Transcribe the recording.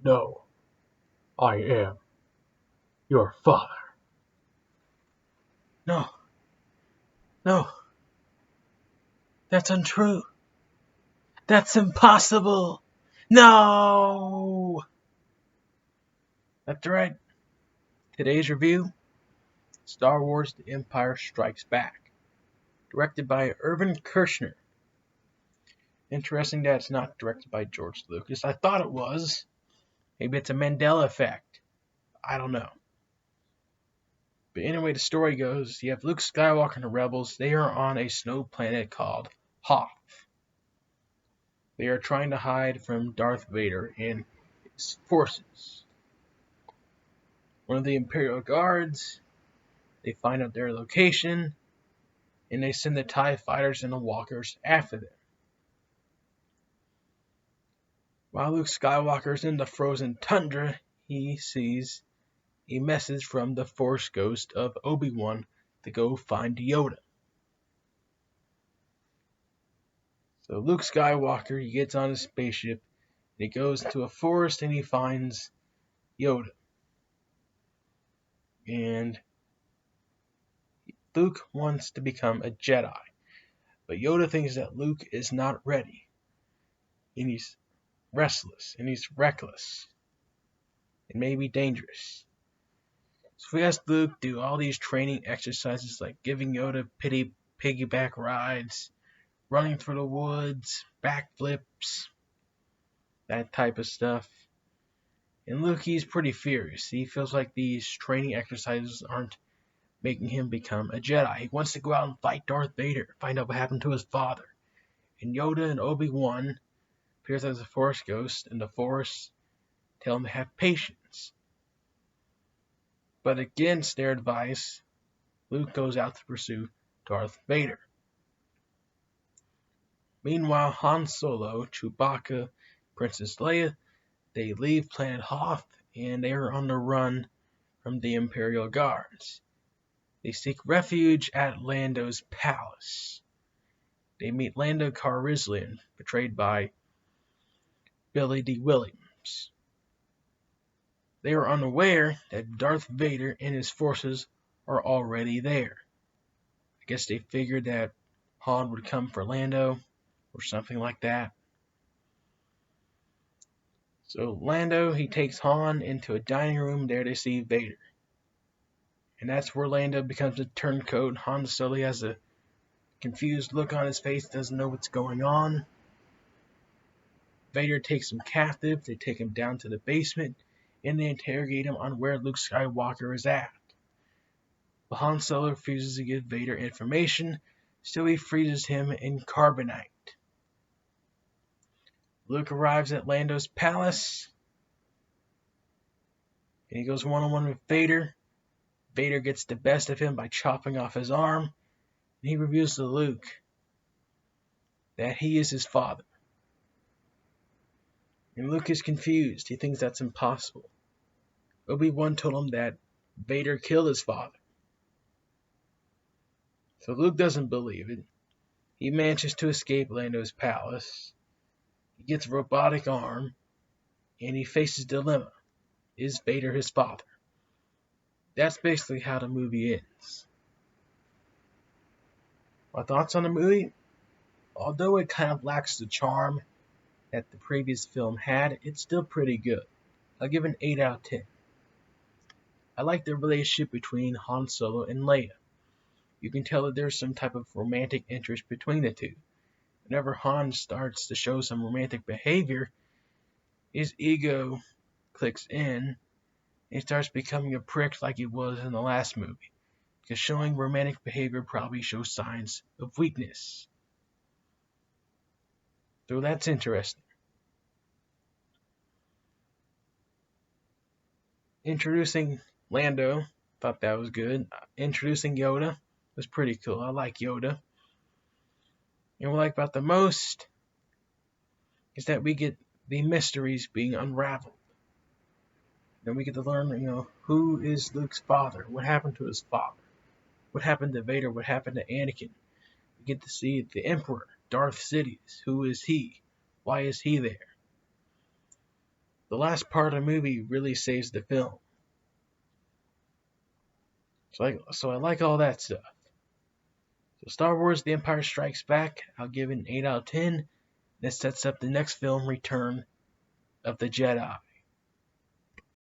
No, I am your father. No, no, that's untrue. That's impossible. No! That's right. Today's review, Star Wars The Empire Strikes Back, directed by Irvin Kirschner. Interesting that it's not directed by George Lucas. I thought it was. Maybe it's a Mandela effect. I don't know. But anyway, the story goes, you have Luke Skywalker and the Rebels. They are on a snow planet called Hoth. They are trying to hide from Darth Vader and his forces. One of the Imperial Guards, they find out their location, and they send the TIE fighters and the walkers after them. While Luke Skywalker is in the frozen tundra, he sees a message from the Force Ghost of Obi-Wan to go find Yoda. So Luke Skywalker, he gets on his spaceship, and he goes into a forest and he finds Yoda. And Luke wants to become a Jedi, but Yoda thinks that Luke is not ready, and he's restless, and he's reckless, and maybe dangerous. So we asked Luke do all these training exercises like giving Yoda piggyback rides, running through the woods, backflips, that type of stuff. And Luke, he's pretty furious. He feels like these training exercises aren't making him become a Jedi. He wants to go out and fight Darth Vader, find out what happened to his father. And Yoda and Obi-Wan appears as a Force ghost, and the Force tell him to have patience. But against their advice, Luke goes out to pursue Darth Vader. Meanwhile, Han Solo, Chewbacca, Princess Leia, they leave planet Hoth, and they are on the run from the Imperial Guards. They seek refuge at Lando'S palace. They meet Lando Calrissian, portrayed by Billy Dee Williams. They are unaware that Darth Vader and his forces are already there. I guess they figured that Han would come for Lando, or something like that. So Lando, he takes Han into a dining room. There they see Vader. And that's where Lando becomes a turncoat. Han Solo has a confused look on his face, doesn't know what's going on. Vader takes him captive. They take him down to the basement, and they interrogate him on where Luke Skywalker is at. But Han Solo refuses to give Vader information, so he freezes him in carbonite. Luke arrives at Lando's palace, and he goes one-on-one with Vader. Vader gets the best of him by chopping off his arm, and he reveals to Luke that he is his father. And Luke is confused. He thinks that's impossible. Obi-Wan told him that Vader killed his father. So Luke doesn't believe it. He manages to escape Lando's palace. He gets a robotic arm, and he faces dilemma. Is Vader his father? That's basically how the movie ends. My thoughts on the movie? Although it kind of lacks the charm that the previous film had, it's still pretty good. I'll give it an 8 out of 10. I like the relationship between Han Solo and Leia. You can tell that there's some type of romantic interest between the two. Whenever Han starts to show some romantic behavior, his ego clicks in, and he starts becoming a prick like he was in the last movie. Because showing romantic behavior probably shows signs of weakness. So that's interesting. Introducing Lando, thought that was good. Introducing Yoda was pretty cool. I like Yoda. And what I like about the most is that we get the mysteries being unraveled. Then we get to learn, who is Luke's father? What happened to his father? What happened to Vader? What happened to Anakin? We get to see the Emperor, Darth Sidious. Who is he? Why is he there? the last part of the movie really saves the film. So I like all that stuff. So Star Wars The Empire Strikes Back, I'll give it an 8 out of 10. This sets up the next film, Return of the Jedi.